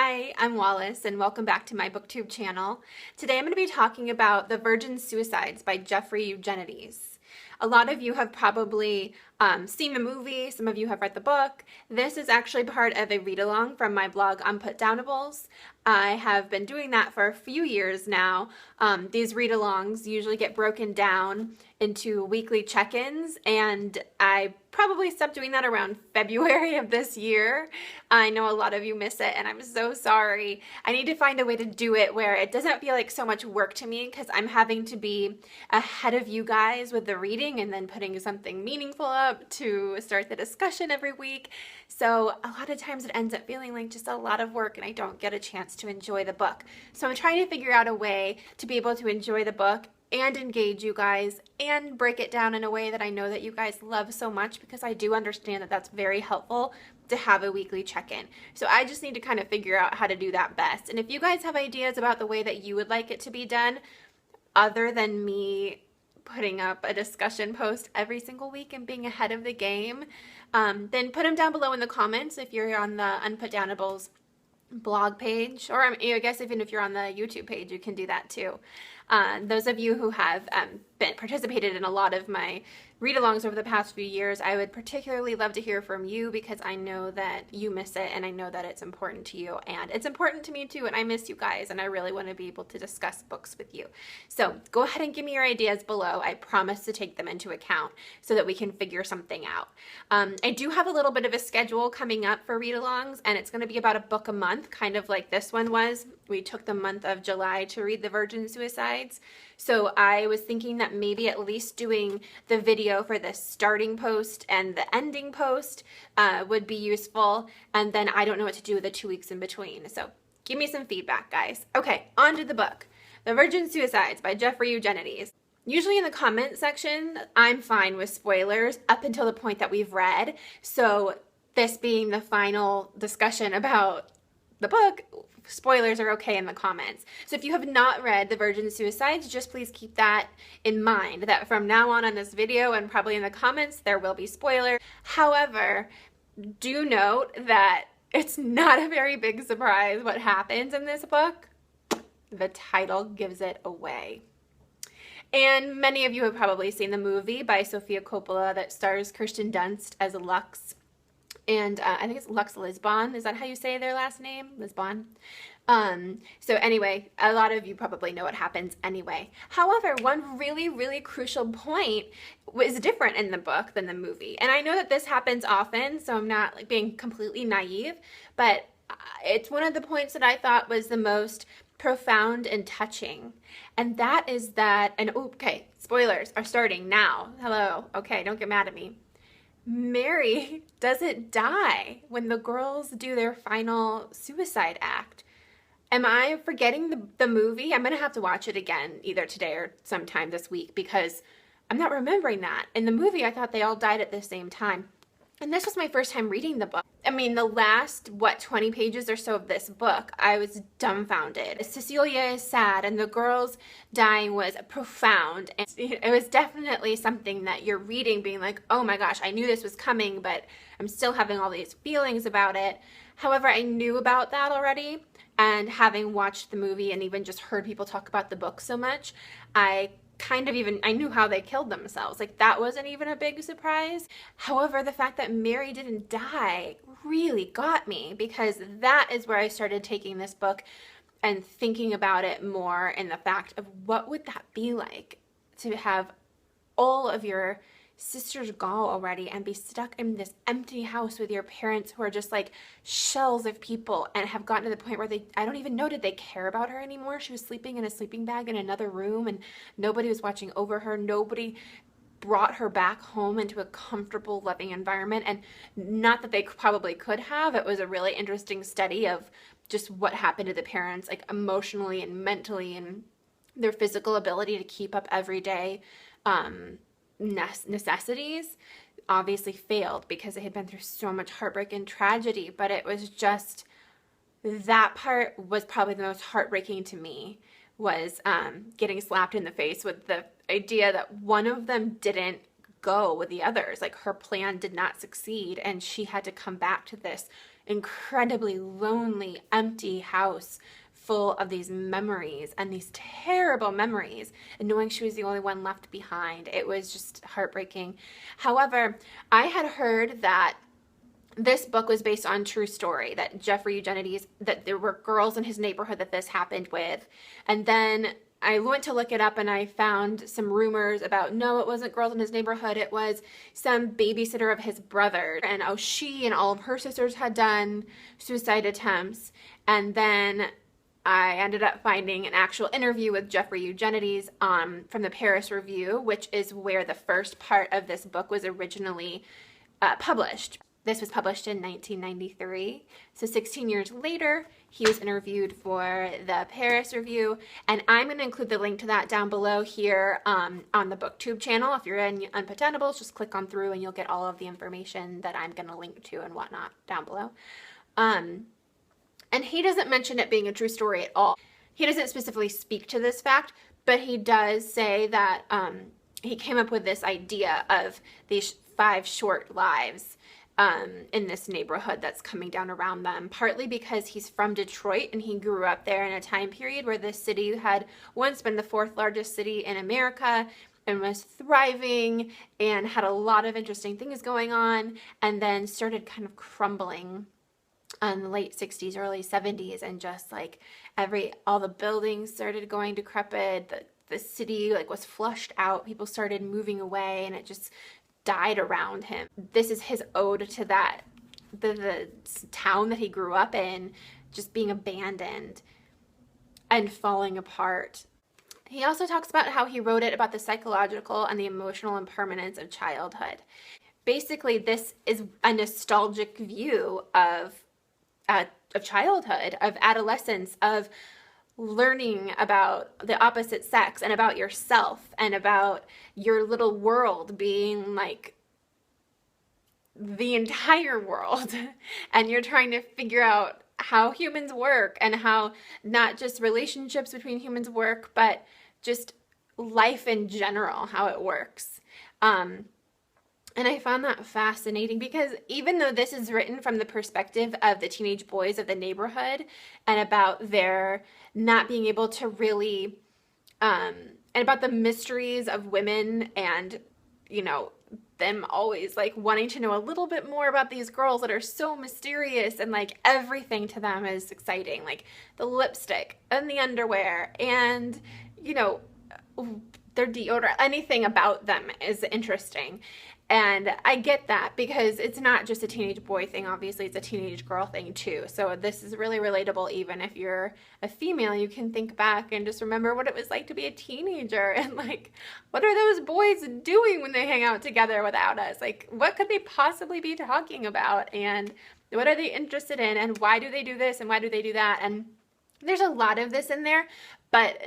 Hi, I'm Wallace and welcome back to my booktube channel. Today I'm going to be talking about The Virgin Suicides by Jeffrey Eugenides. A lot of you have probably seen the movie, some of you have read the book. This is actually part of a read-along from my blog Unputdownables. I have been doing that for a few years now. These read-alongs usually get broken down into weekly check-ins, and I probably stopped doing that around February of this year. I know a lot of you miss it, and I'm so sorry. I need to find a way to do it where it doesn't feel like so much work to me, because I'm having to be ahead of you guys with the reading and then putting something meaningful up to start the discussion every week. So a lot of times it ends up feeling like just a lot of work and I don't get a chance to enjoy the book. So I'm trying to figure out a way to be able to enjoy the book and engage you guys and break it down in a way that I know that you guys love so much, because I do understand that that's very helpful to have a weekly check-in. So I just need to kind of figure out how to do that best. And if you guys have ideas about the way that you would like it to be done, other than me putting up a discussion post every single week and being ahead of the game, then put them down below in the comments if you're on the Unputdownables blog page, or I guess even if you're on the YouTube page, you can do that too. Those of you who have participated in a lot of my read-alongs over the past few years, I would particularly love to hear from you, because I know that you miss it and I know that it's important to you, and it's important to me too, and I miss you guys, and I really want to be able to discuss books with you. So go ahead and give me your ideas below. I promise to take them into account so that we can figure something out. I do have a little bit of a schedule coming up for read-alongs, and it's going to be about a book a month, kind of like this one was. We took the month of July to read The Virgin Suicides. So I was thinking that maybe at least doing the video for the starting post and the ending post would be useful. And then I don't know what to do with the 2 weeks in between. So give me some feedback, guys. Okay, on to the book. The Virgin Suicides by Jeffrey Eugenides. Usually in the comment section, I'm fine with spoilers up until the point that we've read. So this being the final discussion about the book, spoilers are okay in the comments. So if you have not read The Virgin Suicides, just please keep that in mind, that from now on this video and probably in the comments, there will be spoilers. However, do note that it's not a very big surprise what happens in this book. The title gives it away. And many of you have probably seen the movie by Sofia Coppola that stars Kirsten Dunst as Lux. And I think it's Lux Lisbon. Is that how you say their last name? Lisbon. So anyway, a lot of you probably know what happens anyway. However, one really, really crucial point was different in the book than the movie. And I know that this happens often, so I'm not like being completely naive, but it's one of the points that I thought was the most profound and touching. And that is that, and okay, spoilers are starting now. Hello. Okay, don't get mad at me. Mary doesn't die when the girls do their final suicide act. Am I forgetting the movie? I'm going to have to watch it again either today or sometime this week, because I'm not remembering that. In the movie, I thought they all died at the same time. And this was my first time reading the book. I mean, the last, 20 pages or so of this book, I was dumbfounded. Cecilia is sad, and the girls dying was profound. And it was definitely something that you're reading being like, oh my gosh, I knew this was coming, but I'm still having all these feelings about it. However, I knew about that already, and having watched the movie and even just heard people talk about the book so much, I knew how they killed themselves. Like, that wasn't even a big surprise. However, the fact that Mary didn't die really got me, because that is where I started taking this book and thinking about it more in the fact of what would that be like to have all of your sisters go already and be stuck in this empty house with your parents who are just like shells of people and have gotten to the point where I don't even know, did they care about her anymore? She was sleeping in a sleeping bag in another room and nobody was watching over her. Nobody brought her back home into a comfortable, loving environment. And not that they probably could have. It was a really interesting study of just what happened to the parents, like emotionally and mentally, and their physical ability to keep up everyday necessities. Obviously failed because they had been through so much heartbreak and tragedy. But it was just, that part was probably the most heartbreaking to me, was getting slapped in the face with the idea that one of them didn't go with the others. Like, her plan did not succeed and she had to come back to this incredibly lonely, empty house full of these memories and these terrible memories, and knowing she was the only one left behind. It was just heartbreaking. However, I had heard that this book was based on true story, that Jeffrey Eugenides, that there were girls in his neighborhood that this happened with. And then I went to look it up and I found some rumors about, no, it wasn't girls in his neighborhood. It was some babysitter of his brother. And oh, she and all of her sisters had done suicide attempts. And then I ended up finding an actual interview with Jeffrey Eugenides from the Paris Review, which is where the first part of this book was originally published. This was published in 1993. So 16 years later, he was interviewed for the Paris Review. And I'm going to include the link to that down below here on the BookTube channel. If you're in Unpatentables, just click on through and you'll get all of the information that I'm going to link to and whatnot down below. And he doesn't mention it being a true story at all. He doesn't specifically speak to this fact, but he does say that he came up with this idea of these 5 short lives in this neighborhood that's coming down around them, partly because he's from Detroit and he grew up there in a time period where the city had once been the 4th largest city in America and was thriving and had a lot of interesting things going on, and then started kind of crumbling in the late 60s, early 70s, and just like all the buildings started going decrepit, the city like was flushed out, people started moving away, and it just died around him. This is his ode to that, the town that he grew up in, just being abandoned and falling apart. He also talks about how he wrote it about the psychological and the emotional impermanence of childhood. Basically, this is a nostalgic view of childhood, of adolescence, of learning about the opposite sex and about yourself and about your little world being like the entire world. And you're trying to figure out how humans work and how not just relationships between humans work, but just life in general, how it works. And I found that fascinating because even though this is written from the perspective of the teenage boys of the neighborhood and about their not being able to really, and about the mysteries of women and, you know, them always like wanting to know a little bit more about these girls that are so mysterious, and like everything to them is exciting, like the lipstick and the underwear and, you know, their deodorant, anything about them is interesting. And I get that because it's not just a teenage boy thing. Obviously, it's a teenage girl thing too. So this is really relatable. Even if you're a female, you can think back and just remember what it was like to be a teenager. And like, what are those boys doing when they hang out together without us? Like, what could they possibly be talking about? And what are they interested in? And why do they do this? And why do they do that? And there's a lot of this in there, but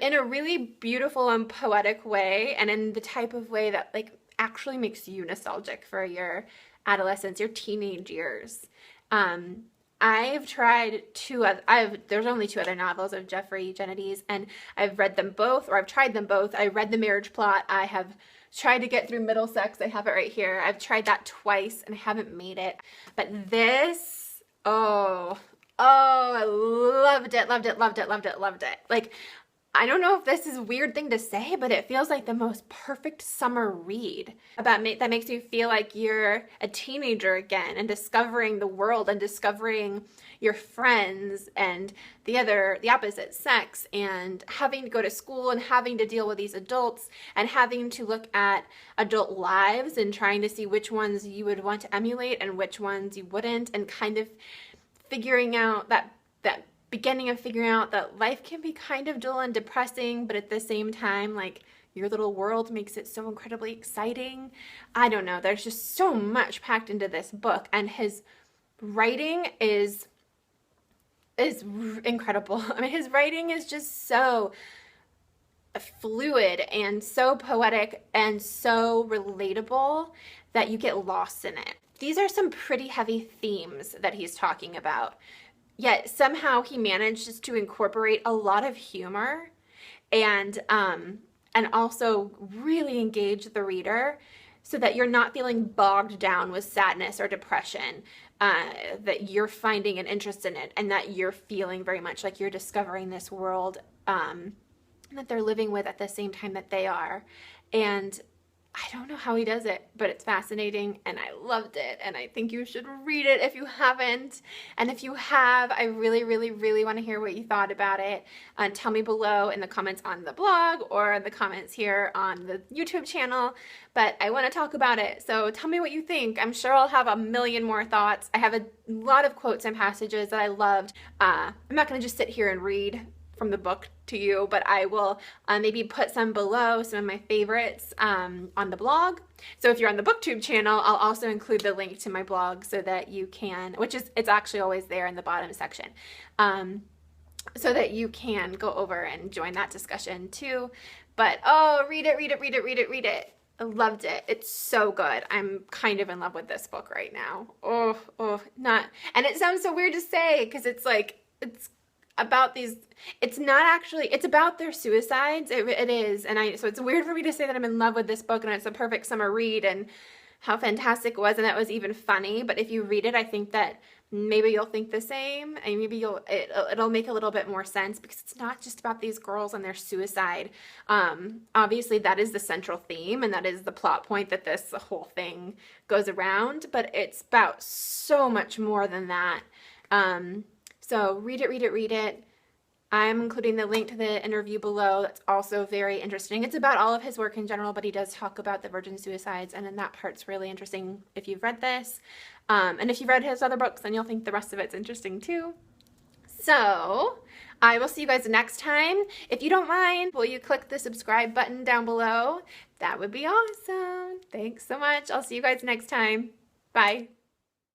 in a really beautiful and poetic way, and in the type of way that like actually makes you nostalgic for your adolescence, your teenage years. I've tried there's only 2 other novels of Jeffrey Eugenides, and I've read them both, or I've tried them both. I read The Marriage Plot. I have tried to get through Middlesex. I have it right here. I've tried that twice and I haven't made it. But this, oh, I loved it, loved it, loved it, loved it, loved it. Like, I don't know if this is a weird thing to say, but it feels like the most perfect summer read that makes you feel like you're a teenager again and discovering the world and discovering your friends and the opposite sex, and having to go to school and having to deal with these adults and having to look at adult lives and trying to see which ones you would want to emulate and which ones you wouldn't, and kind of figuring out that beginning of figuring out that life can be kind of dull and depressing, but at the same time, like, your little world makes it so incredibly exciting. I don't know. There's just so much packed into this book, and his writing is incredible. I mean, his writing is just so fluid and so poetic and so relatable that you get lost in it. These are some pretty heavy themes that he's talking about. Yet somehow he manages to incorporate a lot of humor and also really engage the reader so that you're not feeling bogged down with sadness or depression, that you're finding an interest in it, and that you're feeling very much like you're discovering this world that they're living with at the same time that they are. And I don't know how he does it, but it's fascinating and I loved it, and I think you should read it if you haven't. And if you have, I really, really, really want to hear what you thought about it. Tell me below in the comments on the blog or in the comments here on the YouTube channel, but I want to talk about it. So tell me what you think. I'm sure I'll have a million more thoughts. I have a lot of quotes and passages that I loved. I'm not going to just sit here and read from the book to you, but I will maybe put some below, some of my favorites on the blog. So if you're on the BookTube channel, I'll also include the link to my blog so that you can, it's actually always there in the bottom section, so that you can go over and join that discussion too. But oh, read it, read it, read it, read it, read it. I loved it. It's so good. I'm kind of in love with this book right now. And it sounds so weird to say because it's like, it's about these, it's not actually, it's about their suicides. It is. And so it's weird for me to say that I'm in love with this book and it's a perfect summer read and how fantastic it was, and that was even funny. But if you read it, I think that maybe you'll think the same, and maybe it'll make a little bit more sense, because it's not just about these girls and their suicide. Obviously that is the central theme, and that is the plot point that this whole thing goes around, but it's about so much more than that. So read it, read it, read it. I'm including the link to the interview below. That's also very interesting. It's about all of his work in general, but he does talk about the virgin suicides, and then that part's really interesting if you've read this. And if you've read his other books, then you'll think the rest of it's interesting too. So I will see you guys next time. If you don't mind, will you click the subscribe button down below? That would be awesome. Thanks so much. I'll see you guys next time. Bye.